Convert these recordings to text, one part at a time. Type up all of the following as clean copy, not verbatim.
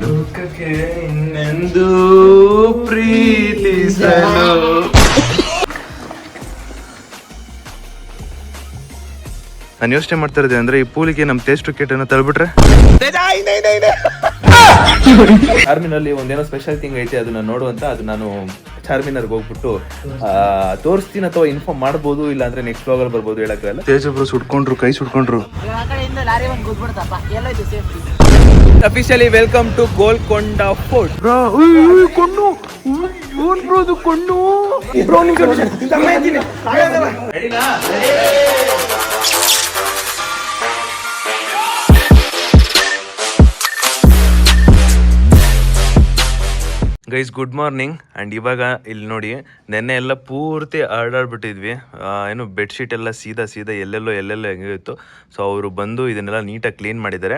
ಲೋಕಕ್ಕೆ ಇನ್ನೆಂದು ಪ್ರೀತಿಸಲು. ನಾನು ಯೋಚನೆ ಮಾಡ್ತಾ ಇರೋದೆ ಅಂದ್ರೆ ಈ ಪೂಲಿಗೆ ನಮ್ಮ ಟೇಸ್ಟ್ ವಿಕೆಟ್ ಅನ್ನ ತಳ್ಬಿಟ್ರೆ. ಚಾರ್ಮಿನಲ್ಲಿ ಒಂದೇನೋ ಸ್ಪೆಷಲ್ ಥಿಂಗ್ ಐತೆ, ಅದನ್ನ ನೋಡುವಂತ. ಅದು ನಾನು ಚಾರ್ಮಿನರ್ಗೆ ಹೋಗ್ಬಿಟ್ಟು ತೋರಿಸ್ತೀನಿ ಅಥವಾ ಇನ್ಫಾರ್ಮ್ ಮಾಡ್ಬೋದು, ಇಲ್ಲ ಅಂದ್ರೆ ನೆಕ್ಸ್ಟ್ ಬ್ಲಾಗಲ್ಲಿ ಬರ್ಬೋದು, ಹೇಳಕ್ಕಾಗಲ್ಲ. ತೇಜಬ್ರು ಸುಟ್ಕೊಂಡ್ರು, ಕೈ ಸುಟ್ಕೊಂಡ್ರು. Officially welcome to Golconda fort. ಕೊಂಡು ಬ್ರೋ, ಕೊಂಡು bro, guys good morning. And ಇವಾಗ ಇಲ್ಲಿ ನೋಡಿ, ನೆನ್ನೆ ಎಲ್ಲ ಪೂರ್ತಿ ಆಡಾಡ್ಬಿಟ್ಟಿದ್ವಿ. ಏನು ಬೆಡ್ಶೀಟ್ ಎಲ್ಲ ಸೀದಾ ಎಲ್ಲೆಲ್ಲೋ ಹೆಂಗಿತ್ತು. ಸೊ ಅವರು ಬಂದು ಇದನ್ನೆಲ್ಲ ನೀಟಾಗಿ ಕ್ಲೀನ್ ಮಾಡಿದ್ದಾರೆ.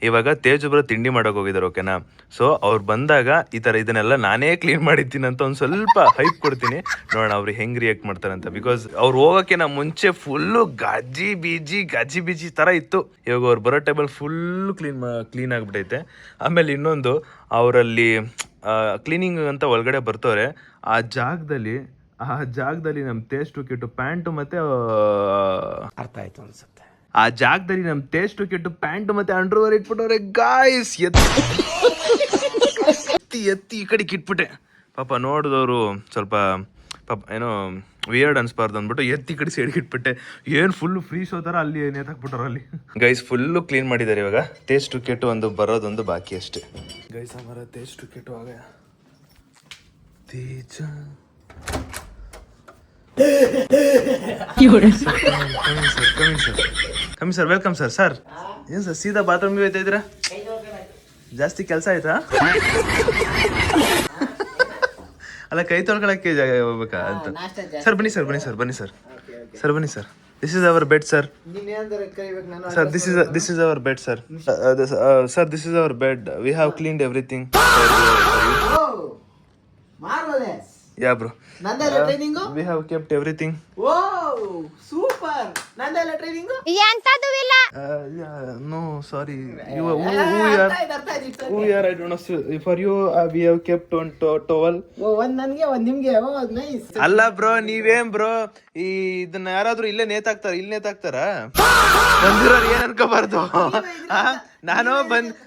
ಇವಾಗ ತೇಜಬ್ರ ತಿಂಡಿ ಮಾಡೋಕೆ ಹೋಗಿದ್ದಾರೆ, ಓಕೆನಾ. ಸೊ ಅವ್ರು ಬಂದಾಗ ಈ ಥರ ಇದನ್ನೆಲ್ಲ ನಾನೇ ಕ್ಲೀನ್ ಮಾಡಿದ್ದೀನಿ ಅಂತ ಒಂದು ಸ್ವಲ್ಪ ಹೈಪ್ ಕೊಡ್ತೀನಿ, ನೋಡೋಣ ಅವ್ರು ಹೆಂಗೆ ರಿಯಾಕ್ಟ್ ಮಾಡ್ತಾರೆ ಅಂತ. ಬಿಕಾಸ್ ಅವ್ರು ಹೋಗೋಕ್ಕಿಂತ ಮುಂಚೆ ಫುಲ್ಲು ಗಾಜಿ ಬೀಜಿ ಥರ ಇತ್ತು. ಇವಾಗ ಅವ್ರು ಬರೋ ಟೇಬಲ್ ಫುಲ್ಲು ಕ್ಲೀನ್ ಆಗಿಬಿಟ್ಟೈತೆ. ಆಮೇಲೆ ಇನ್ನೊಂದು, ಅವರಲ್ಲಿ ಕ್ಲೀನಿಂಗ್ ಅಂತ ಒಳಗಡೆ ಬರ್ತವ್ರೆ. ಆ ಜಾಗದಲ್ಲಿ ನಮ್ಮ ಟೇಸ್ಟ್ ವಿಕೆಟ್ ಪ್ಯಾಂಟು ಮತ್ತೆ ಅರ್ಥ ಆಯ್ತು ಅನ್ಸುತ್ತೆ. ಆ ಜಾಗದಲ್ಲಿ ನಮ್ಮ ಟೇಸ್ಟ್ ವಿಕೆಟ್ ಪ್ಯಾಂಟು ಮತ್ತೆ ಅಂಡರ್ವೇರ್ ಇಟ್ಬಿಟ್ಟವ್ರೆ ಗಾಯ್ಸ್. ಎತ್ತಿ ಈ ಕಡೆಗೆ ಇಟ್ಬಿಟ್ಟೆ. ಪಾಪ ನೋಡಿದವರು ಸ್ವಲ್ಪ ಪಾಪ ಏನೋ ವಿಯರ್ಡ್ ಅನ್ಸ್ಬಾರ್ದು ಅಂದ್ಬಿಟ್ಟು ಎತ್ತಿ ಕಡೆ ಸೈಡ್ಗೆ ಇಟ್ಬಿಟ್ಟೆ. ಏನು ಫುಲ್ಲು ಫ್ರೀ ಶೋ ಥರ ಅಲ್ಲಿ ನೇತಾಕ್ಬಿಟ್ಟವ್ರು ಅಲ್ಲಿ. ಗೈಸ್ ಫುಲ್ಲು ಕ್ಲೀನ್ ಮಾಡಿದ್ದಾರೆ. ಇವಾಗ ಟೇಸ್ಟ್ ವಿಕೆಟ್ ಒಂದು ಬರೋದೊಂದು ಬಾಕಿ ಅಷ್ಟೇ. ಗೈಸ್ ಹಮಾರ ಟೇಸ್ಟ್ ವಿಕೆಟ್ ಆ ಗಯಾ. ತೇಜ ಕಮ್ಮಿ ಸರ್, ವೆಲ್ಕಮ್ ಸರ್. ಸರ್ ಏನು ಸರ್ ಸೀದಾ ಬಾತ್ರೂಮ್ಗೆ ಹೋಯ್ತಾ ಇದ್ದೀರಾ? ಜಾಸ್ತಿ ಕೆಲಸ ಆಯ್ತಾ? ಅಲ್ಲ, ಕೈ ತೊಳ್ಕೊಳಕ್ಕೆ ಜಾಗ ಹೋಗ್ಬೇಕಾ ಅಂತ. ಸರ್ ಬನ್ನಿ sir. This is our bed, sir. Sir, this is our bed, sir. Sir, this is our bed. We have cleaned everything. Oh, marvelous. Yeah, bro. Nandala training? We have kept everything. Wow, super. Nandala training? ಎಂತದು ಇಲ್ಲ. No, sorry. You who are? Who are? I don't know. For you, we have kept one towel. Oh, one ನನಗೆ one ನಿಮಗೆ. Oh, nice. ಅಲ್ಲ bro, ನೀವೇನ್ bro ಇದನ್ನ ಯಾರಾದ್ರೂ ಇಲ್ಲೇ ನೇತಾಕ್ತಾರ? ಬಂದಿರೋರು ಏನ್ ಅನ್ಕೋಬಾರ್ದು. ನಾನು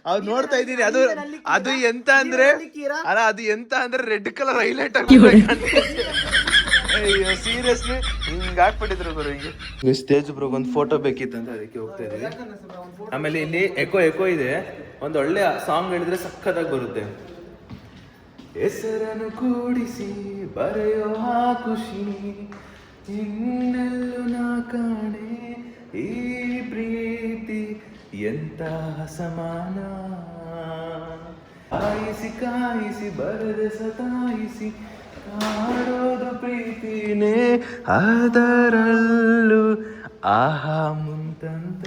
ಅವ್ರು ನೋಡ್ತಾ ಇದ್ದೀನಿ. ಅದು ಎಂತ ಅಂದ್ರೆ ರೆಡ್ ಕಲರ್ ಹೈಲೈಟ್ ಆಗ್ಬಿಟ್ಟು ಅಯ್ಯೋ ಸೀರಿಯಸ್ಲಿ ಹಿಂಗ್ ಹಾಕ್ಬಿಟ್ಟಿದ್ರು ಗುರು. ಹಿಂಗೆ ಸ್ಟೇಜ್ ಬ್ರೋಗ್ ಒಂದು ಫೋಟೋ ಬೇಕಿತ್ತಂತ ಅದಕ್ಕೆ ಹೋಗ್ತಾ ಇದೀವಿ. ಆಮೇಲೆ ಇಲ್ಲಿ ಎಕೋ ಇದೆ. ಒಂದು ಒಳ್ಳೆ ಸಾಂಗ್ ಹೇಳಿದ್ರೆ ಸಖತ್ತಾಗಿ ಬರುತ್ತೆ. ಹೆಸರನ್ನು ಕೂಡಿಸಿ ಬರೆಯೋ ಆ ಖುಷಿ ಇನ್ನೆಲ್ಲೂ ನಾ ಕಾಣೆ, ಈ ಪ್ರೀತಿ ಎಂತ ಸಮಾನ. ಕಾಯಿಸಿ ಬರದೆ ಸತಾಯಿಸಿ ಕಾಡೋದು ಪ್ರೀತಿನೇ, ಅದರಲ್ಲೂ ಆಹಾ ಮುಂತಂತ.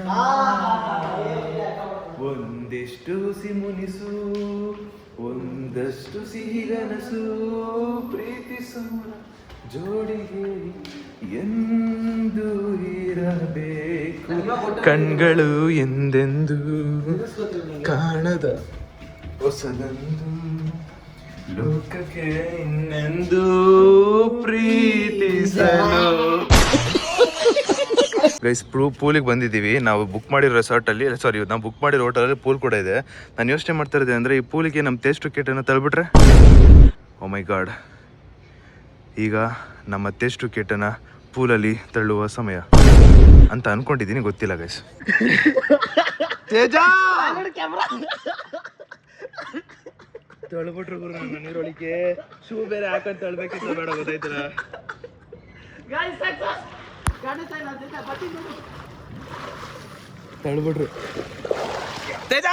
ಒಂದಿಷ್ಟು ಸಿಮುನಿಸು, ಒಂದಷ್ಟು ಸಿಹಿಗನಸು, ಪ್ರೀತಿಸೋಣ ಜೋಡಿಗೆ ಎಂದು ಇರಬೇಕು. ಕಣ್ಗಳು ಎಂದೆಂದು ಕಾಣದ ಹೊಸದಂದು, ಲೋಕಕ್ಕೆ ಇನ್ನೆಂದು ಪ್ರೀತಿಸಲು. ಗೈಸ್ ಪೂಲಿಗೆ ಬಂದಿದ್ದೀವಿ. ನಾವು ಬುಕ್ ಮಾಡಿರೋ ರೆಸಾರ್ಟಲ್ಲಿ, ನಾವು ಬುಕ್ ಮಾಡಿರೋ ಹೋಟೆಲಲ್ಲಿ ಪೂಲ್ ಕೂಡ ಇದೆ. ನಾನು ಯೋಚನೆ ಮಾಡ್ತಾ ಇರೋದೆ ಅಂದರೆ ಈ ಪೂಲಿಗೆ ನಮ್ಮ ಟೇಸ್ಟ್ ವಿಕೆಟನ್ನು ತಳ್ಬಿಟ್ರೆ, ಓ ಮೈ ಗಾಡ್, ಈಗ ನಮ್ಮ ಟೇಸ್ಟ್ ವಿಕೆಟನ್ನು ಪೂಲಲ್ಲಿ ತಳ್ಳುವ ಸಮಯ ಅಂತ ಅನ್ಕೊಂಡಿದ್ದೀನಿ. ಗೊತ್ತಿಲ್ಲ ಗೈಸ್. ತೇಜ ತೊಳ್ಬಿಟ್ರು ಗುರು ನನ್ನ ನೀರೊಳಿಕೆ. ಶೂ ಬೇರೆ ಹಾಕೊಂಡು ತೊಳ್ಬೇಕಿತ್ತು, ಬೇಡ ಗೊತ್ತಾಯ್ತಲ್ಲ. ತಳ್ಬಿಟ್ರು ತೇಜ.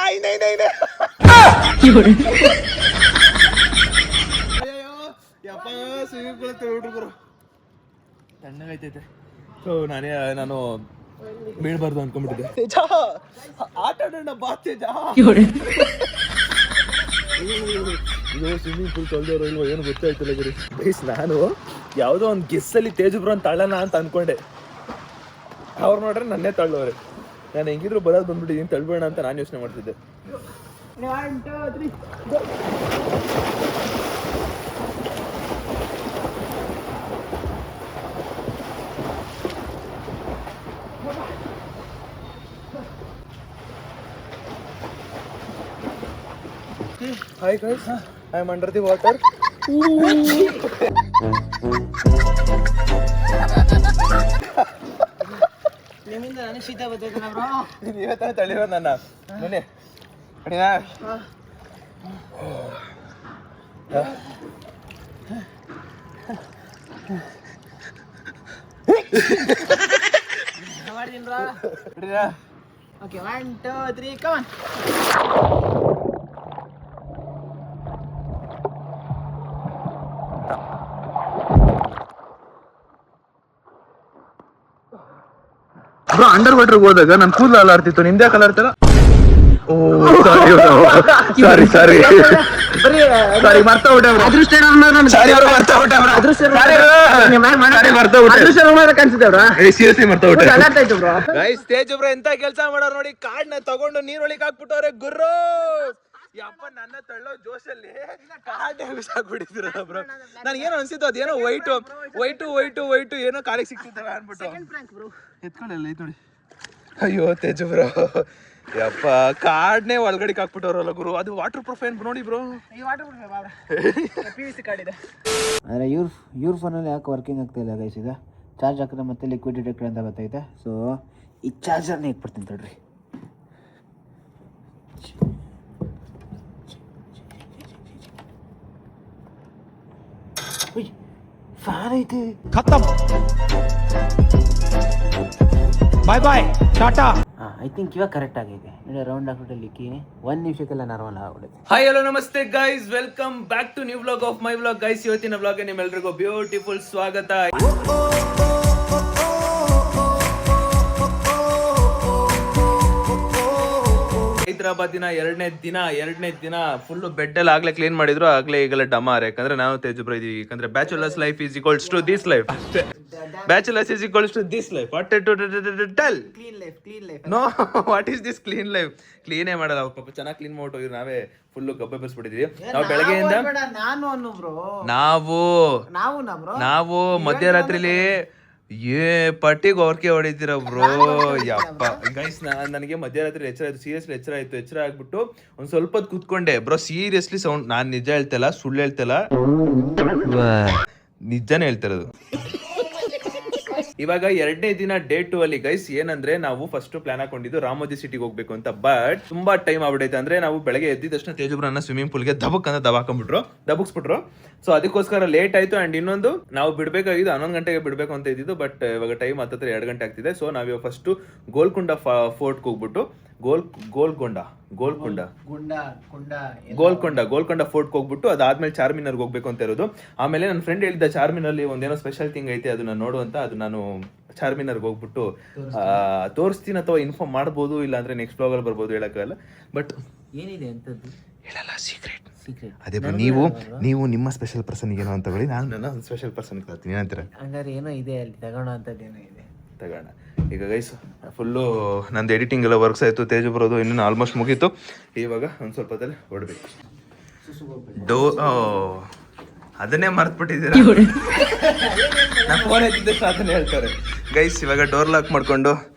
ಯಪ್ಪ ಸ್ವಿಮ್ಮಿಂಗ್ ಪೂಲ್ ತೊಳ್ಬಿಟ್ರು ಗುರು. ತಣ್ಣಗೈತೈತೆ. ಸೊ ನಾನು ಬೀಳ್ಬಾರ್ದು ಅನ್ಕೊಂಡ್ಬಿಟ್ಟಿದ್ದೆ. ತೇಜ ಆಟ ಆಡೋಣ ಬಾ ತೇಜ. ಇದು ಸ್ವಿಮ್ಮಿಂಗ್ ಪೂಲ್ ತೊಳೆದವ್ರು ಇಲ್ವೋ ಏನು ಗೊತ್ತಾಯ್ತಿಲ್ಲ ಗುರು. ಗೈಸ್ ನಾನು ಯಾವುದೋ ಒಂದು ಗೆಸ್ಸಲ್ಲಿ ತೇಜಬ್ರು ಅಂತ ತಳ್ಳೋಣ ಅಂತ ಅನ್ಕೊಂಡೆ. ಅವ್ರು ನೋಡ್ರೆ ನನ್ನೇ ತಳ್ಳೋರೆ. ನಾನು ಹೆಂಗಿದ್ರು ಬರೋದು ಬಂದ್ಬಿಟ್ಟಿದ್ದೀನಿ, ತಳ್ಬೇಡ ಅಂತ ನಾನು ಯೋಚನೆ ಮಾಡ್ತಿದ್ದೆ. 1 2 3 Hi guys, I am under the water. ನಿಮ್ಮಿಂದ ನನಗೆ ಶೀತ ಬರ್ತೈತಲ್ಲ ಬ್ರೋ. ನೀನು ಇವತ್ತಾನೆ ತಳ್ಳಿರೋದು ನನ್ನ ಮೊನ್ನೆ ಅಡಿನಾ ಮಾಡ್ತೀನಿ ಬ್ರೋ. ಅಡಿನಾ okay 1 2 3 come on. Bro under water ಹೋದಾಗ ನನ್ನ ಕೂದಲು ಅಲಾಡ್ತಿತ್ತು, ನಿಂದೆ ಕಲರ್ತಿಲ್ಲ. ಓ ಸಾರಿ ಸಾರಿ ಸಾರಿ ಮರ್ತೋಗ್ಬಿಟ್ಟೆ ಬ್ರೋ. ಅದೃಷ್ಟ ಸಾರಿ ಬ್ರೋ, ಮರ್ತೋಗ್ಬಿಟ್ಟೆ ಬ್ರೋ. ಕಾಣಿಸುತ್ತೆ ಬ್ರೋ. ಸೀರಿಯಸ್ಲಿ ಮರ್ತೋಗ್ಬಿಟ್ಟೆ. ಅಲಾಡ್ತಾಯ್ತು ಬ್ರೋ. ಗೈಸ್ ತೇಜ್ ಬ್ರೋ ಎಂತ ಕೆಲಸ ಮಾಡೋರು ನೋಡಿ, ಕಾಡ್ನ ತಗೊಂಡು ನೀರೊಳಗೆ ಹಾಕ್ಬಿಟ್ಟವ್ರೆ ಗುರು. ಯಪ್ಪ ನನ್ನ ತಳ್ಳೋ ಜೋಶಲ್ಲಿ ಕಾಡೇ ಬಿಸಾಕ್ಬಿಟ್ಟಿದ್ರು ಬ್ರೋ. ನನಗೇನೋ ಅನ್ಸಿತ್ತು ಅದೇನೋ ವೈಟು ಏನೋ ಕಾಲಿಗೆ ಸಿಕ್ತಿದ್ದಾವೆ ಅನ್ಬಿಟ್ಟು ಎತ್ಕೊಳ್ಳಲ್ಲ ಇದು ನೋಡಿ. ಅಯ್ಯೋ ತೇಜ್ ಬ್ರೋ, ಯಪ್ಪ ಕಾಡ್ನೇ ಒಳಗಡೆ ಹಾಕ್ಬಿಟ್ಟವ್ರಲ್ಲ ಗುರು. ಅದು ವಾಟರ್ ಪ್ರೂಫ್ ಏನ್ ನೋಡಿ ಬ್ರೋ. ಈ ವಾಟರ್ PVC ಕಾರ್ಡ್ ಇದೆ. ಆದರೆ ಇವ್ರ ಫೋನಲ್ಲಿ ಯಾಕೆ ವರ್ಕಿಂಗ್ ಆಗ್ತಾಯಿಲ್ಲ ಗೈಸ್. ಈಗ ಚಾರ್ಜ್ ಹಾಕಿದ್ರೆ ಮತ್ತೆ ಲಿಕ್ವಿಡ್ ಡಿಟೆಕ್ಟರ್ ಅಂತ ಬರ್ತೈತೆ. ಸೊ ಈ ಚಾರ್ಜರ್ನ ಇಟ್ಬಿಡ್ತೀನಿ ತಡ್ರಿ. ಫ್ಯಾನ್ ಐತೆ. खत्म बाय बाय टाटा. ಐ ಥಿಂಕ್ ಇವಾಗ ಕರೆಕ್ಟ್ ಆಗೈತೆ. ನೋಡಿ ರೌಂಡ್ ಹಾಕ್ಬಿಟ್ಟು ಲಿಕ್ಕೀನಿ 1 ನಿಮಿಷಕ್ಕೆಲ್ಲ ನಾರ್ಮಲ್ ಆಗ್ಬಿಡುತ್ತೆ. Hi hello namaste guys, welcome back to new vlog of my vlog. Guys ಇವತ್ತಿನ ವ್ಲಾಗ್ ನಿಮ್ಮೆಲ್ಲರಿಗೂ ಬ್ಯೂಟಿಫುಲ್ ಸ್ವಾಗತ. ಹೈದರಾಬಾದಿನ ಎರಡನೇ ದಿನ ಫುಲ್ ಬೆಡ್ ಎಲ್ಲ ಆಗ್ಲೇ ಕ್ಲೀನ್ ಮಾಡಿದ್ರು, ಆಗ್ಲೇ ಈಗಲೇ ಡಮಾರ್. ಯಾಕಂದ್ರೆ ನಾವು ತೇಜ್ ಬ್ರೋ ಇದೀವಿ. ಯಾಕಂದ್ರೆ bachelors life is equals to this life. Bachelors is equals to this life. What to tell clean life no, what is this clean life? ಕ್ಲೀನೇ ಮಾಡಲ್ಲ ಅವ್ರು, ಪಾಪ ಚೆನ್ನಾಗಿ ಕ್ಲೀನ್ ಮಾಡ್ಬಿಟ್ಟು ಹೋಗಿದ್ರು. ನಾವೇ ಫುಲ್ಲು ಗಬ್ಬೆ ಬಸ್ಬಿಟ್ಟಿದ್ವಿ. ನಾವು ಬೆಳಗ್ಗೆಯಿಂದ ನಾನು ಅನ್ನು ಬ್ರೋ. ನಾವು ಮಧ್ಯರಾತ್ರಿಲಿ ಪಟ್ಟಿಗೆ ಹೊರಕೆ ಹೊಡಿತೀರ ಬ್ರೋ. ಯಪ್ಪ ಗೈಸ್, ನನಗೆ ಮಧ್ಯರಾತ್ರಿ ಎಚ್ಚರ ಆಯ್ತು, ಸೀರಿಯಸ್ಲಿ ಎಚ್ಚರ ಆಗ್ಬಿಟ್ಟು ಒಂದ್ ಸ್ವಲ್ಪ ಹೊತ್ತು ಕೂತ್ಕೊಂಡೆ ಬ್ರೋ. ಸೀರಿಯಸ್ಲಿ ಸೌಂಡ್, ನಾನ್ ನಿಜ ಹೇಳ್ತಿಲ್ಲ, ಸುಳ್ಳು ಹೇಳ್ತಿಲ್ಲ, ನಿಜಾನೇ ಹೇಳ್ತಿರೋದು. ಇವಾಗ 2ನೇ ದಿನ ಡೇ 2 ಅಲ್ಲಿ ಗೈಸ್ ಏನಂದ್ರೆ, ನಾವು ಫಸ್ಟ್ ಪ್ಲಾನ್ ಹಾಕೊಂಡಿದ್ದು ರಾಮೋಜಿ ಸಿಟಿಗೆ ಹೋಗ್ಬೇಕು ಅಂತ. ಬಟ್ ತುಂಬಾ ಟೈಮ್ ಆಗ್ಬಿಟ್ಟೈತೆ. ಅಂದ್ರೆ ನಾವು ಬೆಳಗ್ಗೆ ಎದ್ದಿದ ತಕ್ಷಣ ತೇಜುಬ್ರನ್ನ ಸ್ವಿಮ್ಮಿಂಗ್ ಪೂಲ್ಗೆ ದಬಕ್ಸ್ಬಿಟ್ರು. ಸೊ ಅದಕ್ಕೋಸ್ಕರ ಲೇಟ್ ಆಯ್ತು. ಅಂಡ್ ಇನ್ನೊಂದು, ನಾವು ಬಿಡ್ಬೇಕಾಗಿದ್ದು 11 ಗಂಟೆಗೆ ಬಿಡ್ಬೇಕು ಅಂತ ಇದ್ದಿದ್ದು. ಬಟ್ ಇವಾಗ ಟೈಮ್ ಹತ್ತತ್ರ 2 ಗಂಟೆ ಆಗ್ತಿದೆ. ಸೊ ನಾವಿವಾಗ ಫಸ್ಟ್ ಗೋಲ್ಕೊಂಡ ಫೋರ್ಟ್ಗೆ ಹೋಗ್ಬಿಟ್ಟು ಗೋಲ್ಕೊಂಡ ಫೋರ್ಟ್ಗೆ ಹೋಗ್ಬಿಟ್ಟು ಅದಾದ್ಮೇಲೆ ಚಾರ್ಮಿನಾರ್ಗೆ ಹೋಗ್ಬೇಕು ಅಂತ ಇರೋದು. ಆಮೇಲೆ ನನ್ನ ಫ್ರೆಂಡ್ ಹೇಳಿದ್ದ ಚಾರ್ಮಿನಲ್ಲಿ ಒಂದೇನೋ ಸ್ಪೆಷಲ್ ಥಿಂಗ್ ಐತೆ, ಅದನ್ನ ನೋಡುವಂತ. ಅದು ನಾನು ಚಾರ್ಮಿನಾರ್ಗೆ ಹೋಗ್ಬಿಟ್ಟು ತೋರಿಸ್ತೀನಿ, ಅಥವಾ ಇನ್ಫಾರ್ಮ್ ಮಾಡ್ಬೋದು, ಇಲ್ಲ ಅಂದ್ರೆ ನೆಕ್ಸ್ಟ್ ಬ್ಲಾಗಲ್ಲಿ ಬರ್ಬೋದು, ಹೇಳಕ್ಕಾಗಲ್ಲ. ಬಟ್ ಏನಿದೆ ಅಂತದ್ದು ಹೇಳಲ್ಲ, ಸೀಕ್ರೆಟ್. ಅದೇ ನೀವು ನಿಮ್ಮ ಸ್ಪೆಷಲ್ ಪರ್ಸನ್ ಏನೋ ಅಂತ ತಗೊಳ್ಳಿ, ನಾನು ನನ್ನ ಸ್ಪೆಷಲ್ ಪರ್ಸನ್ ಕಳ್ತೀನಿ ಏನಂತೀರ? ಹಂಗಾರೆ ಏನೋ ಇದೆ ಅಲ್ಲಿ ತಗೋಣ ಅಂತದ್ದು, ಏನೋ ಇದೆ ತಗೋಣ. ಈಗ ಗೈಸ್ ಫುಲ್ಲು ನಂದು ಎಡಿಟಿಂಗ್ ಎಲ್ಲ ವರ್ಕ್ಸ್ ಆಯಿತು, ತೇಜು ಬರೋದು ಇನ್ನೂ ಆಲ್ಮೋಸ್ಟ್ ಮುಗೀತು. ಇವಾಗ ಒಂದು ಸ್ವಲ್ಪ ಹೊತ್ತಲ್ಲಿ ಹೊರಡ್ಬೇಕು. ಅದನ್ನೇ ಮರ್ತ್ಬಿಟ್ಟಿದ್ದೀರಾ, ನಾನು ಫೋನ್ ಎತ್ತಿದ್ದೆ ಅದನ್ನೇ ಹೇಳ್ತಾರೆ ಗೈಸ್. ಇವಾಗ ಡೋರ್ ಲಾಕ್ ಮಾಡ್ಕೊಂಡು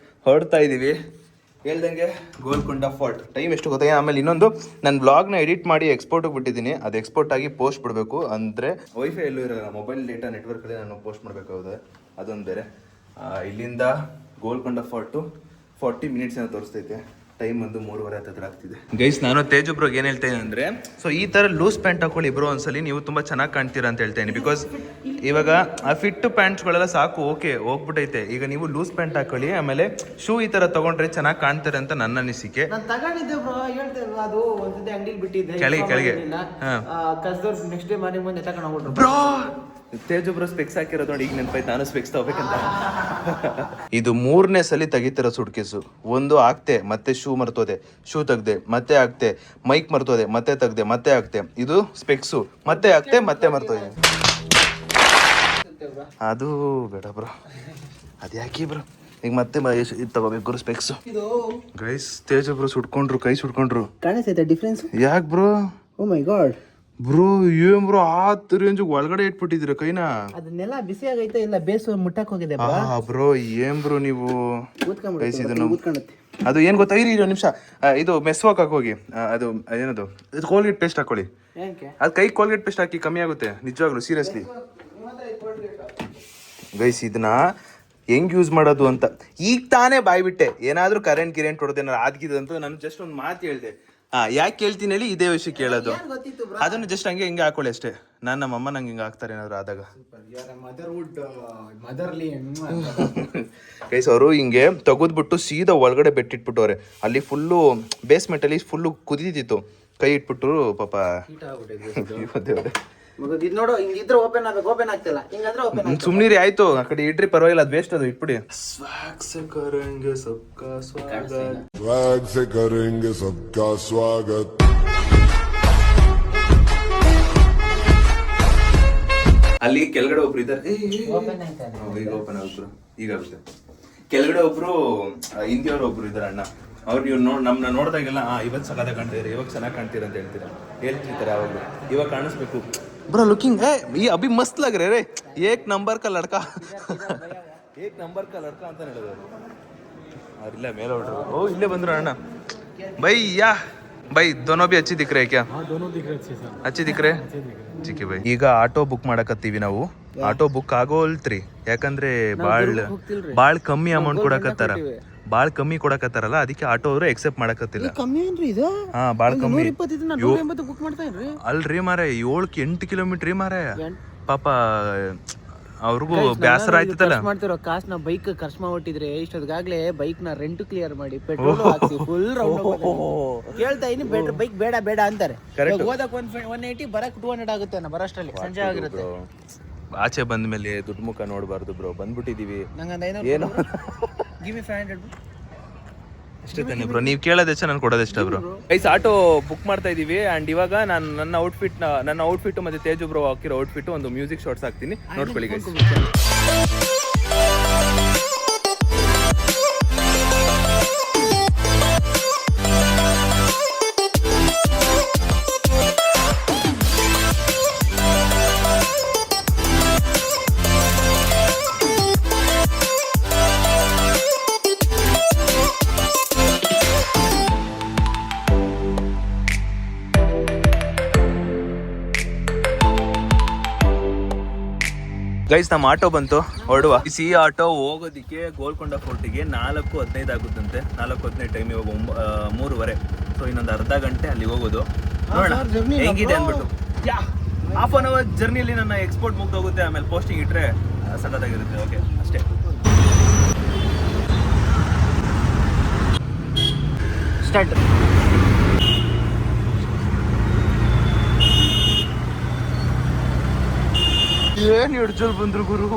ಹೊರಡ್ತಾ ಇದ್ದೀವಿ. ಹೇಳ್ದಂಗೆ ಗೋಲ್ಕೊಂಡ ಫೋರ್ಟ್. ಟೈಮ್ ಎಷ್ಟು ಗೊತ್ತಾಗ. ಆಮೇಲೆ ಇನ್ನೊಂದು, ನನ್ನ ಬ್ಲಾಗ್ನ ಎಡಿಟ್ ಮಾಡಿ ಎಕ್ಸ್ಪೋರ್ಟಿಗೆ ಬಿಟ್ಟಿದ್ದೀನಿ. ಅದು ಎಕ್ಸ್ಪೋರ್ಟ್ ಆಗಿ ಪೋಸ್ಟ್ ಬಿಡಬೇಕು. ಅಂದರೆ ವೈಫೈ ಎಲ್ಲೂ ಇರೋಲ್ಲ, ಮೊಬೈಲ್ ಡೇಟಾ ನೆಟ್ವರ್ಕಲ್ಲಿ ನಾನು ಪೋಸ್ಟ್ ಮಾಡಬೇಕಾಗುತ್ತೆ, ಅದೊಂದು ಬೇರೆ. ಇಲ್ಲಿಂದ ಗೋಲ್ಕೊಂಡ ಫೋರ್ಟು 40 ಮಿನಿಟ್ಸ್ ಏನೋ ತೋರಿಸ್ತೈತೆ. ಟೈಮ್ ಒಂದು 3:30 ಹತ್ತಿರ ಆಗ್ತಿದೆ. ಗೈಸ್ ನಾನು ತೇಜು ಬ್ರೋಗೆ ಏನು ಹೇಳ್ತೇನೆ ಅಂದರೆ, ಸೊ ಈ ಥರ ಲೂಸ್ ಪ್ಯಾಂಟ್ ಹಾಕೊಳ್ಳಿ ಬ್ರೋ ಒಂದ್ಸಲಿ, ನೀವು ತುಂಬ ಚೆನ್ನಾಗಿ ಕಾಣ್ತೀರಾ ಅಂತ ಹೇಳ್ತೇನೆ. ಬಿಕಾಸ್ ಇವಾಗ ಆ ಫಿಟ್ ಪ್ಯಾಂಟ್ಸ್ಗಳೆಲ್ಲ ಸಾಕು, ಓಕೆ ಹೋಗ್ಬಿಟ್ಟೈತೆ. ಈಗ ನೀವು ಲೂಸ್ ಪ್ಯಾಂಟ್ ಹಾಕೊಳ್ಳಿ, ಆಮೇಲೆ ಶೂ ಈ ಥರ ತೊಗೊಂಡ್ರೆ ಚೆನ್ನಾಗಿ ಕಾಣ್ತಾರೆ ಅಂತ ನನ್ನ ಅನಿಸಿಕೆ. ನಾನು ತಗೊಂಡಿದ್ದೆ ಬ್ರೋ, ಹೇಳ್ತೇವೆ ಅದು ಒಂದೇ ಅಂಗಡಿಲಿ ಬಿಟ್ಟಿದ್ದೆ ಕೆಳಗೆ ಕಸ್ದವ್ರು ನೆಕ್ಸ್ಟ್ ಡೇ ಮಾರ್ನಿಂಗ್ ಬಂದು ತಗೊಂಡು ಹೋಗ್ಬಿಟ್ರು ಬ್ರೋ. ತೇಜು ಬ್ರೋ ಸ್ಪೆಕ್ಸ್ ಹಾಕಿರೋದು ನೋಡಿ, ಈಗ ನೆನಪಾಯ್ತು ನಾನು ಸ್ಪೆಕ್ಸ್ ತಗೋಬೇಕಂತ. ಇದು 3ನೇ ಸಲ ತೆಗಿತಿರೋ ಸುಟ್ಕೇಸು. ಒಂದು ಹಾಕ್ತೆ, ಮತ್ತೆ ಶೂ ಮರ್ತೋದೆ, ಶೂ ತೆಗ್ದೆ, ಮತ್ತೆ ಹಾಕ್ತೆ, ಮೈಕ್ ಮರ್ತೋದೆ, ಮತ್ತೆ ತೆಗ್ದೆ, ಮತ್ತೆ ಹಾಕ್ತೆ. ಇದು ಸ್ಪೆಕ್ಸು, ಮತ್ತೆ ಹಾಕ್ತೆ, ಮತ್ತೆ ಮರ್ತೋದೆ. ಅದು ಬೇಡ ಬ್ರೋ, ಅದು ಯಾಕೆ ಬ್ರೋ, ಈಗ ಮತ್ತೆ ಇದು ತಗೋಬೇಕು ಸ್ಪೆಕ್ಸ್. ಗೈಸ್ ತೇಜ ಬ್ರೋ ಸುಟ್ಕೊಂಡ್ರು, ಕೈ ಸುಟ್ಕೊಂಡ್ರು. ಕಾಣಿಸ್ತೈತೆ ಡಿಫ್ರೆನ್ಸ್? ಯಾಕೆ ಬ್ರೋ? ಓ ಮೈ ಗಾಡ್ ಬ್ರೋ ಏನ್ ಬ್ರೋ ಆ ರೇಂಜ್ ಒಳಗಡೆ ಇಟ್ಬಿಟ್ಟಿದ್ರ ಕೈನ? ಅದನ್ನೆಲ್ಲ ಬಿಸಿ ಆಗೈತೆ ಇಲ್ಲ ಬೇಸು ಮುಟ್ಟಕ್ ಹೋಗಿದೆ ಬ್ರೋ ಏನ್ ಬ್ರೋ ನೀವು ಗೈಸ್ ಇದನ್ನು ಕೂತ್ಕೊಂಡತ್ತೆ. ಅದು ಏನ್ ಗೊತ್ತಾ, ಇರಿ ಒಂದು ನಿಮಿಷ, ಇದು ಮೆಸ್ವಾಕ್ ಹಾಕೋಗಿ, ಅದು ಏನದು ಇದು ಕೋಲ್ಗೇಟ್ ಪೇಸ್ಟ್ ಹಾಕೊಳ್ಳಿ. ಏನಕ್ಕೆ? ಅದು ಕೈ ಕೋಲ್ಗೇಟ್ ಪೇಸ್ಟ್ ಹಾಕಿ ಕಮ್ಮಿ ಆಗುತ್ತೆ ನಿಜವಾಗ್ಲು, ಸೀರಿಯಸ್ಲಿ ಗೈಸ್. ಇದನ್ನ ಹೆಂಗ್ ಯೂಸ್ ಮಾಡೋದು ಅಂತ ಈಗ ತಾನೇ ಬಾಯ್ಬಿಟ್ಟೆ. ಏನಾದ್ರೂ ಕರೆಂಟ್ ಹೊಡೆದೇನಾರು ಆದ್ಗಿದಂತ ನಾನು ಜಸ್ಟ್ ಒಂದು ಮಾತು ಹೇಳ್ದೆ. ಯಾಕೆ ಕೇಳ್ತೀನಿ ಹೇಳಿ, ಇದೇ ವಿಷಯ ಕೇಳೋದು. ಅದನ್ನು ಜಸ್ಟ್ ಹಂಗೆ ಹಿಂಗೆ ಹಾಕೊಳ್ಳಿ ಅಷ್ಟೇ. ನಮ್ಮ ಅಮ್ಮ ನಂಗೆ ಹಿಂಗೆ ಹಾಕ್ತಾರೆ ಏನಾದ್ರು ಆದಾಗ. ಗೈಸ್ ಅವರು ಹಿಂಗೆ ತೆಗೆದ್ಬಿಟ್ಟು ಸೀದಾ ಒಳಗಡೆ ಬೆಟ್ಟಿಟ್ಬಿಟ್ಟವ್ರೆ. ಅಲ್ಲಿ ಫುಲ್ಲು ಬೇಸ್ಮೆಂಟ್ ಅಲ್ಲಿ ಫುಲ್ಲು ಕುದಿತಿತ್ತು, ಕೈ ಇಟ್ಬಿಟ್ಟು ಪಾಪ. ನೋಡು ಹಿಂಗಿದ್ರೆ ಓಪನ್ ಆಗ್ಬೇಕು, ಓಪನ್ ಆಗ್ತಿಲ್ಲ. ಹಿಂಗಂದ್ರೆ ಓಪನ್ ಸುಮ್ನಿರಿ ಆಯ್ತು, ಆ ಕಡೆ ಇಡ್ರಿ ಪರವಾಗಿಲ್ಲ, ಅದು ವೇಸ್ಟ್ ಅದು ಇಟ್ಬಿಡಿ. ಸ್ವಾಗ್ ಸೆ ಕರೆಂಗೆ ಸಬ್ಕಾ ಸ್ವಾಗತ್, स्वैग से करेंगे सबका स्वागत. ಅಲ್ಲಿ ಕೆಳಗಡೆ ಒಬ್ರು ಇದ್ದಾರೆ. ಓಪನ್ ಆಯ್ತಾ? ಈಗ ಓಪನ್ ಆಗುತ್ತೆ, ಈಗ ಆಗುತ್ತೆ. ಕೆಳಗಡೆ ಒಬ್ರು ಹಿಂದಿಯವ್ರು ಒಬ್ರು ಇದಾರೆ ಅಣ್ಣ. ಅವ್ರು ನೀವು ನಮ್ಮನ್ನ ನೋಡಿದಾಗೆಲ್ಲ ಇವತ್ತು ಸಕಾದ ಕಾಣ್ತಿದ್ದಾರೆ, ಇವಾಗ ಚೆನ್ನಾಗಿ ಕಾಣ್ತೀರ ಅಂತ ಹೇಳ್ತಿರ್ತಾರೆ ಅವಾಗಲೂ. ಇವಾಗ ಕಾಣಿಸ್ಬೇಕು ಬ್ರೋ ಲುಕಿಂಗ್ ಈ ಅಭಿ ಮಸ್ತ್ ಲಗ್ ರೇ ಏಕ್ ನಂಬರ್ ಕಾ ಲಡ್ಕಾ, ಏಕ್ ನಂಬರ್ ಕಾ ಲಡ್ಕಾ ಅಂತ ಹೇಳಿದ್ರು ಅವ್ರಿಲ್ಲ ಮೇಲೆ ಹೊರಟ್ರು. ಓ ಇಲ್ಲೇ ಬಂದ್ರು ಅಣ್ಣ. ಬೈ ಯಾ ಬೈ ದೋನೋ ಬಿ ಅಚ್ಚಿ ದಿಕ್ ರೇ ಕ್ಯಾ? ಅಚ್ಚಿ ದಿಕ್ ರೇ ಚಿಕ್ಕಿ ಬೈ. ಈಗ ಆಟೋ ಬುಕ್ ಮಾಡಕತ್ತೀವಿ ನಾವು. ಆಟೋ ಬುಕ್ ಆಗೋಲ್ತ್ರಿ, ಯಾಕಂದ್ರೆ ಬಾಳ್ ಕಮ್ಮಿ ಅಮೌಂಟ್ ಕೊಡಕತ್ತಾರ, ಬಾಳ್ ಕಮ್ಮಿ ಕೊಡಕತ್ತಾರಲ್ಲ, ಅದಕ್ಕೆ ಆಟೋ ಅವರು ಎಕ್ಸೆಪ್ಟ್ ಮಾಡಕತ್ತಿಲ್ಲ. ಕಮ್ಮಿ ಏನ್ರಿ ಇದು? ಬಾಳ್ ಕಮ್ಮಿ ಬುಕ್ ಮಾಡ್ತಾ ಇದ್ರಿ ಅಲ್ರಿ ಮಾರೆ. 7-8 ಕಿಲೋಮೀಟರ್ ರೀ ಮಾರೆ. ಪಾಪ ಅವ್ರಿಗೂ ಬೇಸರ ಆಯ್ತಲ್ಲ. ಮಾಡ್ತಿರೋ ಕಾಸ್ ನಾ ಬೈಕ್ ಖರ್ಚು ಮಾಡ್ಬಿಟ್ಟಿದ್ರೆ ಇಷ್ಟೊತ್ತಿಗಾಗ್ಲೇ ಬೈಕ್ ನ ರೆಂಟ್ ಕ್ಲಿಯರ್ ಮಾಡಿ ಪೆಟ್ರೋಲ್ ಹಾಕ್ಸಿ ಫುಲ್ ರೌಂಡ್ ಕೇಳ್ತಾ ಇನಿ ಬೈಕ್ ಬೇಡ ಬೇಡ ಅಂತಾರೆ. ಹೋದಕ್ 180 ಬರಕ್ 200 ಆಗುತ್ತೆ ನಾ ಬರೋಷ್ಟ್ರಲ್ಲಿ ಸಂಜೆ ಆಗಿರುತ್ತೆ. ಆಚೆ ಬಂದ ಮೇಲೆ ದುಡ್ಡು ಮುಖ ನೋಡಬಾರ್ದು ಬ್ರೋ, ಬಂದ್ಬಿಟ್ಟಿದೀವಿ. ಏನು ಗಿವ್ ಮಿ 500 ಅಷ್ಟೇ ತಾನೆ ಬ್ರೋ, ನೀವು ಕೇಳೋದೆಷ್ಟ ನಾನು ಕೊಡೋದೆಷ್ಟ ಬ್ರೋ. ಗೈಸ್ ಆಟೋ ಬುಕ್ ಮಾಡ್ತಾ ಇದೀವಿ. ಅಂಡ್ ಇವಾಗ ನಾನು ನನ್ನ ಔಟ್ಫಿಟ್ ಮತ್ತೆ ತೇಜು ಬ್ರೋ ಹಾಕಿರೋ ಔಟ್ಫಿಟ್ ಒಂದು ಮ್ಯೂಸಿಕ್ ಶಾರ್ಟ್ಸ್ ಹಾಕ್ತೀನಿ, ನೋಡ್ಕೊಳ್ಳಿ ಗೈಸ್. ಗೈಸ್ ನಮ್ಮ ಆಟೋ ಬಂತು, ಹೊರಡುವ. ಈ ಆಟೋ ಹೋಗೋದಿಕ್ಕೆ ಗೋಲ್ಕೊಂಡ ಫೋರ್ಟಿಗೆ 4:15 ಆಗುತ್ತಂತೆ. 4:15 ಟೈಮ್, ಇವಾಗ 3:15. ಸೊ ಇನ್ನೊಂದು ಅರ್ಧ ಗಂಟೆ ಅಲ್ಲಿ ಹೋಗೋದು. ನೋಡೋಣ ಹೆಂಗಿದೆ ಅಂದ್ಬಿಟ್ಟು. ಹಾಫ್ ಅನ್ ಅವರ್ ಜರ್ನಿಯಲ್ಲಿ ನನ್ನ ಎಕ್ಸ್ಪೋರ್ಟ್ ಮುಗ್ದೋಗುತ್ತೆ, ಆಮೇಲೆ ಪೋಸ್ಟಿಂಗ್ ಇಟ್ರೆ ಸಖತ್ತಾಗಿರುತ್ತೆ. ಓಕೆ ಅಷ್ಟೇ. ಸ್ಟಾರ್ಟ್. ಏನ್ ಹಿಡ್ಜಲ್ ಬಂದ್ರು ಗುರು,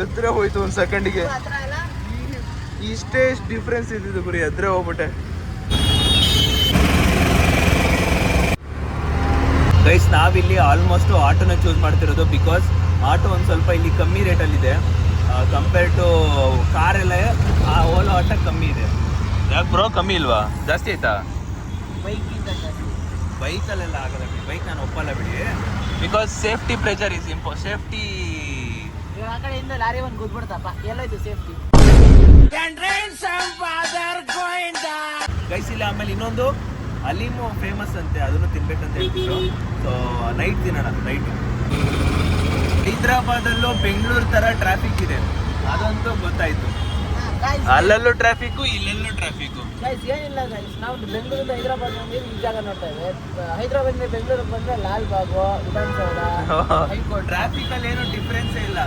ಎದ್ರೆ ಹೋಯ್ತು ಒಂದ್ ಸೆಕೆಂಡಿಗೆ. ಇಷ್ಟೇ ಡಿಫ್ರೆನ್ಸ್ ಇದ್ದಿದ್ದು ಗುರು, ಎದ್ರೆ ಹೋಗ್ಬಿಟ್ಟೆ. ಗೈಸ್ ನಾವಿಲ್ಲಿ ಆಲ್ಮೋಸ್ಟ್ ಆಟೋನ ಚೂಸ್ ಮಾಡ್ತಿರೋದು, ಬಿಕಾಸ್ ಆಟೋ ಒಂದು ಸ್ವಲ್ಪ ಇಲ್ಲಿ ಕಮ್ಮಿ ರೇಟಲ್ಲಿದೆ ಕಂಪೇರ್ ಟು ಕಾರ್ ಎಲ್ಲ. ಓಲೋ ಆಟೋ ಕಮ್ಮಿ ಇದೆ. ಯಾಕೆ ಬ್ರೋ ಕಮ್ಮಿ ಇಲ್ವಾ? ಜಾಸ್ತಿ ಆಯ್ತಾ? ಬೈಕಲ್ಲೆಲ್ಲ ಆಗಲ್ಲ ಬಿಡಿ, ಬೈಕ್ ನಾನು ಒಪ್ಪಲ್ಲ ಬಿಡಿ, because safety pressure is safety. ಆ ಕಡೆಯಿಂದ ಲಾರಿ ಒಂದು ಕೂತ್ಬಿಡ್ತಪ್ಪ, ಎಲ್ಲೈತು ಸೇಫ್ಟಿ. ಗೈಸ್ ಇಲ್ಲ ಆಮೇಲೆ ಇನ್ನೊಂದು ಅಲೀಮು ಫೇಮಸ್ ಅಂತೆ, ಅದನ್ನು ತಿನ್ಬೇಕಂತ ಹೇಳ್ತಿದ್ರು. ಸೊ ನೈಟ್ ತಿನ್ನೋಣ. ನೈಟು ಹೈದ್ರಾಬಾದಲ್ಲೂ ಬೆಂಗಳೂರು ಥರ ಟ್ರಾಫಿಕ್ ಇದೆ, ಅದಂತೂ ಗೊತ್ತಾಯ್ತು. ಅಲ್ಲಲ್ಲೂ ಟ್ರಾಫಿಕ್ಕು, ಇಲ್ಲೆಲ್ಲೂ ಟ್ರಾಫಿಕ್ಕು. ಏನಿಲ್ಲ ಗೈಸ್, ನಾವು ಬೆಂಗಳೂರಿಂದ ಹೈದರಾಬಾದ್ ಬಂದ್ರೆ ಈ ಜಾಗ ನೋಡ್ತಾ ಇದ್ದೇವೆ. ಹೈದರಾಬಾದ್ ಬೆಂಗಳೂರಿಗೆ ಬಂದ್ರೆ ಲಾಲ್ಬಾಗು, ವಿಧಾನಸೌಧ, ಹೈಕೋರ್ಟ್. ಟ್ರಾಫಿಕ್ ಅಲ್ಲಿ ಏನು ಡಿಫ್ರೆನ್ಸೇ ಇಲ್ಲ.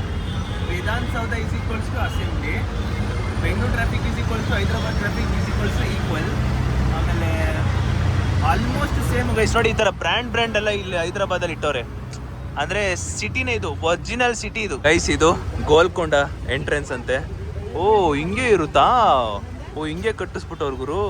Vidhana Soudha is equals to assembly, Bengaluru traffic is equals to Hyderabad traffic is equals to equal. ಆಮೇಲೆ ಆಲ್ಮೋಸ್ಟ್ ಸೇಮ್ ಗೈಸ್. ನೋಡಿ ಈ ಥರ ಬ್ರ್ಯಾಂಡ್ ಎಲ್ಲ ಇಲ್ಲಿ ಹೈದರಾಬಾದಲ್ಲಿ ಇಟ್ಟವ್ರೆ. ಅಂದ್ರೆ ಸಿಟಿನೇ ಇದು, ಒರಿಜಿನಲ್ ಸಿಟಿ ಇದು ಗೈಸ್. ಇದು ಗೋಲ್ಕೊಂಡ ಎಂಟ್ರೆನ್ಸ್ ಅಂತೆ. ಓ ಹಿಂಗೆ ಇರುತ್ತಾ? ಓ ಹಿಂಗೆ ಕಟ್ಟಿಸ್ಬಿಟ್ಟವ್ರು ಗುರು.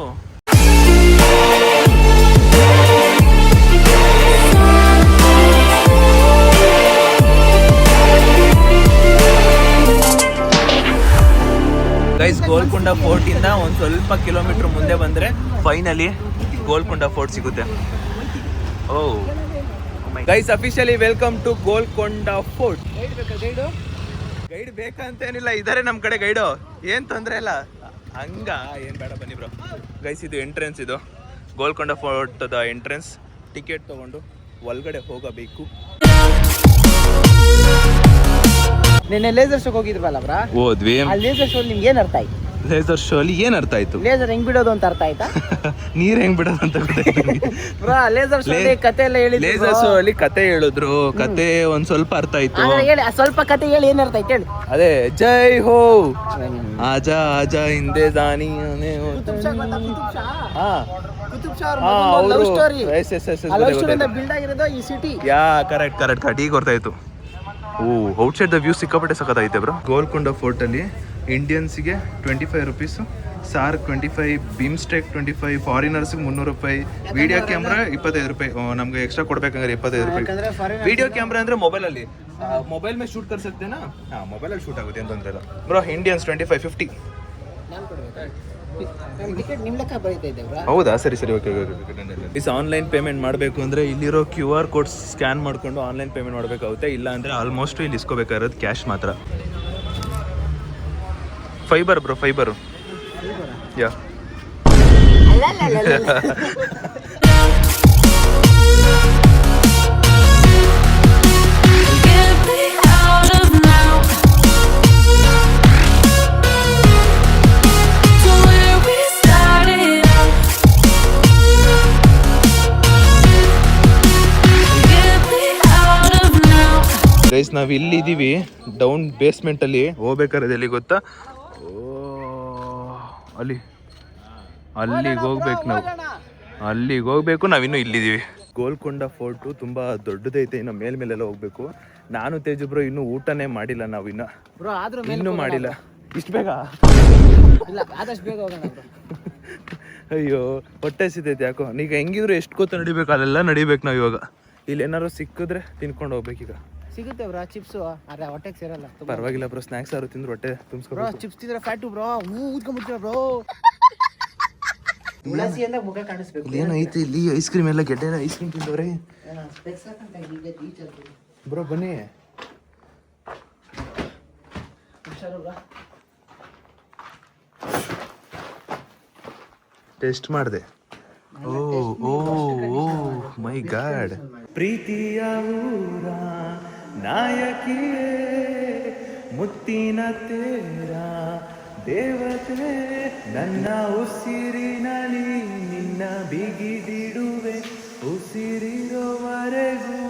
ಗೈಸ್ ಗೋಲ್ಕೊಂಡ ಫೋರ್ಟ್ ಇಂದ ಒಂದ್ ಸ್ವಲ್ಪ ಕಿಲೋಮೀಟರ್ ಮುಂದೆ ಬಂದ್ರೆ ಫೈನಲಿ ಗೋಲ್ಕೊಂಡ ಫೋರ್ಟ್ ಸಿಗುತ್ತೆ. Oh guys, officially welcome to Golconda fort. Guide ಬೇಕಂತೇನಿಲ್ಲ, ಇದಾರೆ ನಮ್ ಕಡೆ ಗೈಡು, ಏನ್ ತೊಂದ್ರೆ ಇಲ್ಲ. ಹಂಗ ಏನ್ ಬೇಡ, ಬನ್ನಿ ಬ್ರೋ. ಗೈಸ್, ಇದು ಎಂಟ್ರೆನ್ಸ್, ಇದು Golconda fort the entrance. Ticket ತಗೊಂಡು ಒಳಗಡೆ ಹೋಗಬೇಕು. ನಿನ್ನೆ ಲೇಸರ್ ಶೋಗೆ ಹೋಗಿದ್ವಲ್ಲ ಬ್ರಾ, ಹೋದ್ವಿ. ಆ ಲೇಸರ್ ಶೋ ನಿಮ್ಗೆ ಏನ್ ಅರ್ಥ ಆಯ್ತು? ಲೇಸರ್ ಶೋ ಅಲ್ಲಿ ಏನ್ ಅರ್ಥ ಆಯ್ತು? ಲೇಸರ್ ಹೆಂಗ್ ಬಿಡೋದು ಅಂತ ಅರ್ಥ ಆಯ್ತಾ? ನೀರ್ ಹೆಂಗ್ ಬಿಡೋದು ಅಂತ ಗೊತ್ತಾಯ್ತು. ಬ್ರಾ, ಲೇಸರ್ ಶೋ ಕತೆ ಎಲ್ಲ ಹೇಳಿದ್ರು. ಲೇಸರ್ ಶೋ ಅಲ್ಲಿ ಕತೆ ಹೇಳಿದ್ರು, ಕತೆ ಒಂದ್ ಸ್ವಲ್ಪ ಅರ್ಥ ಆಯ್ತು. ಹೇಳಿ, ಸ್ವಲ್ಪ ಕತೆ ಹೇಳಿ, ಏನ್ ಅರ್ಥ ಆಯ್ತು ಹೇಳಿ. ಅದೇ ಜೈ ಹೋ ಆಜಾ ಆಜಾ ಹಿಂದೆ ದಾನಿ ಬಿಲ್ಡ್ ಆಗಿರೋದು ಈ ಸಿಟಿ. ಯಾ ಕರೆಕ್ಟ್ ಈಗ ಗೊತ್ತಾಯ್ತು. ಓ, ಔಟ್ ಸೈಡ್ ದ ವ್ಯೂ ಸಿಕ್ಕಾಪಟ್ಟೆ ಸಖತ್ತೈತೆ ಬ್ರೋ. ಗೋಲ್ಕೊಂಡ ಫೋರ್ಟ್ ಅಲ್ಲಿ ಇಂಡಿಯನ್ಸ್ಗೆ 25 ರುಪೀಸ್, ಸಾರ್ಕ್ 25, ಬೀಮ್ ಸ್ಟೇಕ್ 25, ಫಾರಿನರ್ಸ್ಗೆ 300 ರೂಪಾಯಿ, ವಿಡಿಯೋ ಕ್ಯಾಮ್ರಾ 25 ರೂಪಾಯಿ. ನಮ್ಗೆ ಎಕ್ಸ್ಟ್ರಾ ಕೊಡ್ಬೇಕಂದ್ರೆ 25 ರೂಪಾಯಿ. ವಿಡಿಯೋ ಕ್ಯಾಮ್ರಾ ಅಂದ್ರೆ ಮೊಬೈಲ್ ಅಲ್ಲಿ, ಮೊಬೈಲ್ ಮೇಲೆ ಶೂಟ್ ಕರ್ ಸಕ್ತೇನಾ? ಮೊಬೈಲ್ ಅಲ್ಲಿ ಶೂಟ್ ಆಗುತ್ತೆ ಅಂತ ಅಂದ್ರೆ ಬ್ರೋ. ಇಂಡಿಯನ್ಸ್ 25, 50. ಹೌದಾ, ಸರಿ ಓಕೆ. ಇಸ್ ಆನ್ಲೈನ್ ಪೇಮೆಂಟ್ ಮಾಡಬೇಕು ಅಂದ್ರೆ ಇಲ್ಲಿರೋ QR ಕೋಡ್ ಸ್ಕ್ಯಾನ್ ಮಾಡ್ಕೊಂಡು ಆನ್ಲೈನ್ ಪೇಮೆಂಟ್ ಮಾಡಬೇಕಾಗುತ್ತೆ. ಇಲ್ಲ ಅಂದ್ರೆ ಆಲ್ಮೋಸ್ಟ್ ಇಲ್ಲಿ ಇಸ್ಕೋಬೇಕಾಗಿರೋದು ಕ್ಯಾಶ್ ಮಾತ್ರ. Fibre bro, fibre. ಯಾ ಗೈಸ್, ನಾವ್ ಇಲ್ಲಿದ್ದೀವಿ ಡೌನ್ ಬೇಸ್ಮೆಂಟ್ ಅಲ್ಲಿ. ಹೋಗ್ಬೇಕಾದ್ರೆ ಎಲ್ಲಿ ಗೊತ್ತಾ? ಅಲ್ಲಿಗೆ ಹೋಗ್ಬೇಕು ನಾವು, ಅಲ್ಲಿಗೆ ಹೋಗ್ಬೇಕು. ನಾವಿನ್ನೂ ಇಲ್ಲಿದ್ದೀವಿ. ಗೋಲ್ಕೊಂಡ ಫೋರ್ಟು ತುಂಬಾ ದೊಡ್ಡದೈತೆ, ಇನ್ನು ಮೇಲೆಲ್ಲ ಹೋಗ್ಬೇಕು. ನಾನು ತೇಜು ಬ್ರೋ ಇನ್ನೂ ಊಟನೇ ಮಾಡಿಲ್ಲ, ನಾವು ಇನ್ನೂ ಮಾಡಿಲ್ಲ. ಇಷ್ಟು ಬೇಗ? ಅಯ್ಯೋ, ಹೊಟ್ಟೆ ಸಿದೈತೆ ಯಾಕೋ. ಈಗ ಹೆಂಗಿದ್ರು ಎಷ್ಟು ಗೊತ್ತ ನಡಿಬೇಕು, ಅಲ್ಲೆಲ್ಲ ನಡಿಬೇಕು ನಾವು ಇವಾಗ. ಇಲ್ಲಿ ಏನಾದ್ರು ಸಿಕ್ಕಿದ್ರೆ ತಿನ್ಕೊಂಡು ಹೋಗ್ಬೇಕೀಗ. ಸಿಗುತ್ತೆ ಬ್ರೋ ಚಿಪ್ಸ್, ಅರೆ ಹೊಟ್ಟೆಗೆ ಸೇರಲ್ಲ. ಪರವಾಗಿಲ್ಲ ಬ್ರೋ, ಸ್ನಾಕ್ಸ್ ಆದ್ರು ತಿಂದ್ರೆ ಹೊಟ್ಟೆ ತುಂಬಿಸ್ಕೊ. ಚಿಪ್ಸ್ ತಿಂದ್ರೆ ಫ್ಯಾಟು ಬ್ರೋ, ಊದ್ಕೊಂಡ್ಬಿಡ್ತೀರ ಬ್ರೋ. ಉಳಸಿಯಿಂದ ಮುಖ ಕಾಣಿಸ್ಬೇಕು. ಏನೋ ಐತಿ ಇಲ್ಲಿ, ಐಸ್ ಕ್ರೀಮ್ ಎಲ್ಲ, ಗೆಡ್ಡೆ ಐಸ್ ಕ್ರೀಮ್ ತಿಂದವ್ರೆ ಬ್ರೋ. ಬನ್ನಿ, ಟೆಸ್ಟ್ ಮಾಡಿದೆ. ಓ ಮೈ ಗಾಡ್. ಪ್ರೀತಿಯ ಊರ ನಾಯಕಿಯೇ, ಮುತ್ತಿನ ತೇರ ದೇವತೆ, ನನ್ನ ಉಸಿರಿನಲ್ಲಿ ನಿನ್ನ ಬಿಗಿದಿಡುವೆ, ಉಸಿರಿರೋವರೆಗೂ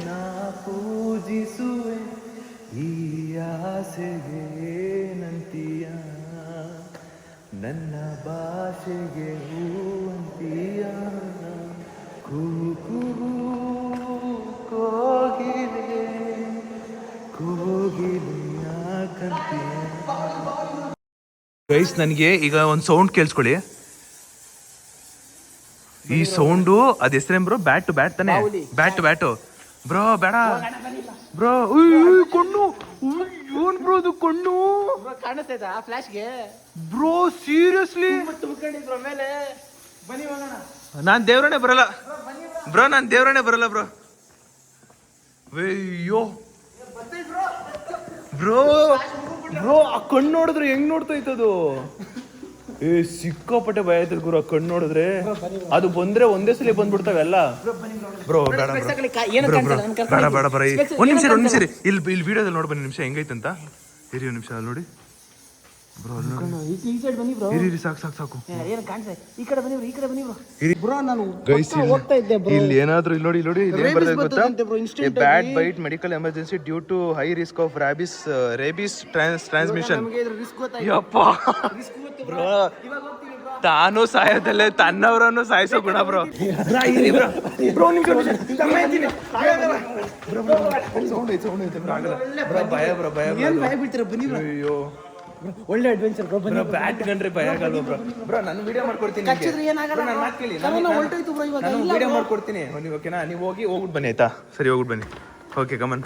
ನಾ ಪೂಜಿಸುವೆ, ಈ ಆಸೆಗೆ ನಂತಿಯ, ನನ್ನ ಭಾಷೆಗೆ ಹೂವಂತಿಯ, ಕೂಗು ಕೋಗಿಲೆ ಕೋಗಿಲೆಯ ಕಂತಿಯ. ಗೈಸ್, ನನಗೆ ಈಗ ಒಂದು ಸೌಂಡ್ ಕೇಳಿಸ್ಕೊಳ್ಳಿ. ಈ ಸೌಂಡು ಅದ್ ಹೆಸರೇನ್ ಬ್ರೋ? ಬ್ಯಾಟ್ ತಾನೆ? Bat bro. ಬೇಡ ಬ್ರೋ, ಕಣ್ಣು. ಏನ್ ಬ್ರೋ ಅದು ಕಣ್ಣು? ಕಾಣಿಸ್ತೈತಾ ಫ್ಲಾಶ್ಗೆ ಬ್ರೋ? ಸೀರಿಯಸ್ಲಿ ಮೇಲೆ ಬನ್ನಿ ಹೋಗೋಣ. ನಾನ್ ದೇವ್ರನೇ ಬರಲ್ಲ ಬ್ರೋ, ಬ್ರೋ. ಅಯ್ಯೋ ಬ್ರೋ, ಆ ಕಣ್ಣು ನೋಡಿದ್ರೆ ಹೆಂಗ್ ನೋಡ್ತಾ ಇತ್ತದು? ಸಿಕ್ಕಾಪಟ್ಟೆ ಭಯ ಆಯ್ತು ಗುರು, ಆ ಕಣ್ಣು ನೋಡಿದ್ರೆ. ಅದು ಬಂದ್ರೆ ಒಂದೇ ಸಲ ಬಂದ್ಬಿಡ್ತಾವೆಲ್ಲ. ಬ್ರೋ ಬೇಡ, ಒಂದ್ ನಿಮಿಷ ಇಲ್ಲಿ ವಿಡಿಯೋದಲ್ಲಿ ನೋಡಿ ಬನ್ನಿ, ನಿಮಿಷ ಹೆಂಗೈತಂತ. ಇರಿ ಒಂದ್ ನಿಮಿಷ, ಅಲ್ಲಿ ನೋಡಿ ಬ್ರೋ. ಇರಿ, ಸಾಕು. ಇಲ್ಲಿ ಏನಾದ್ರು ಇಲ್ಲಿ ನೋಡಿ ಗೊತ್ತಾ? Bad bite medical emergency due to high risk of rabies transmission. Bro, ತಾನು ಸಾಯೋದಲ್ಲೇ ತನ್ನವರನ್ನು ಸಾಯಿಸೋ ಗುಣ ಬ್ರೋ. ಅಯ್ಯೋ, ಒಳ್ಳೆ ಅಡ್ವೆಂಚರ್ ಬ್ರೋ. ಬನ್ನಿ ಬ್ಯಾಟ್ ಗಂಡ್ರೆ ಭಯ ಆಗಲ್ಲ ಬ್ರೋ. ನಾನು ವಿಡಿಯೋ ಮಾಡ್ಕೊಡ್ತೀನಿ. ನಾನು ವಿಡಿಯೋ ಮಾಡ್ಕೊಡ್ತೀನಿ. ಓಕೆನಾ? ನೀವು ಹೋಗ್ಬಿಟ್ಟು ಬನ್ನಿ ಆಯ್ತಾ? ಸರಿ, ಹೋಗ್ಬಿಟ್ಟು ಬನ್ನಿ. Okay, come on.